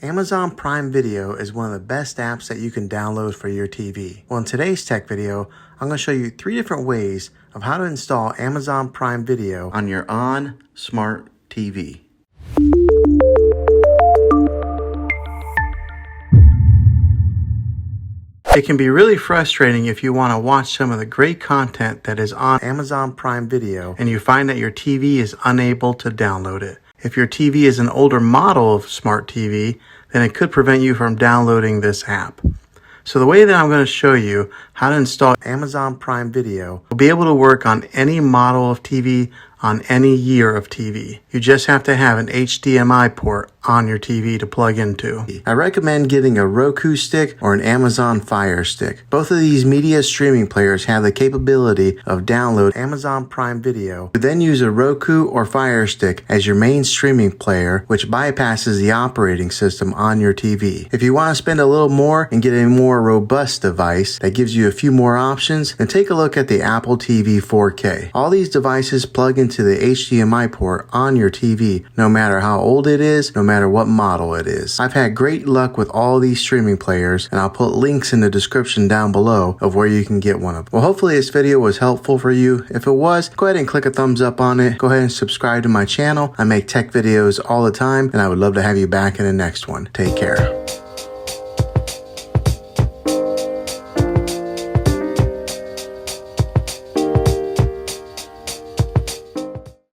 Amazon Prime Video is one of the best apps that you can download for your TV. Well, in today's tech video, I'm going to show you 3 different ways of how to install Amazon Prime Video on your ONN smart TV. It can be really frustrating if you want to watch some of the great content that is on Amazon Prime Video and you find that your TV is unable to download it. If your TV is an older model of smart TV, then it could prevent you from downloading this app. So the way that I'm going to show you how to install Amazon Prime Video will be able to work on any model of TV on any year of TV. You just have to have an HDMI port on your TV to plug into. I recommend getting a Roku stick or an Amazon Fire Stick. Both of these media streaming players have the capability of download Amazon Prime Video. You then use a Roku or Fire Stick as your main streaming player, which bypasses the operating system on your TV. If you want to spend a little more and get a more robust device that gives you a few more options, then take a look at the Apple TV 4K. All these devices plug into the HDMI port on your TV, no matter how old it is, no matter what model it is. I've had great luck with all these streaming players, and I'll put links in the description down below of where you can get one of them. Well, hopefully this video was helpful for you. If it was, go ahead and click a thumbs up on it. Go ahead and subscribe to my channel. I make tech videos all the time, and I would love to have you back in the next one. Take care.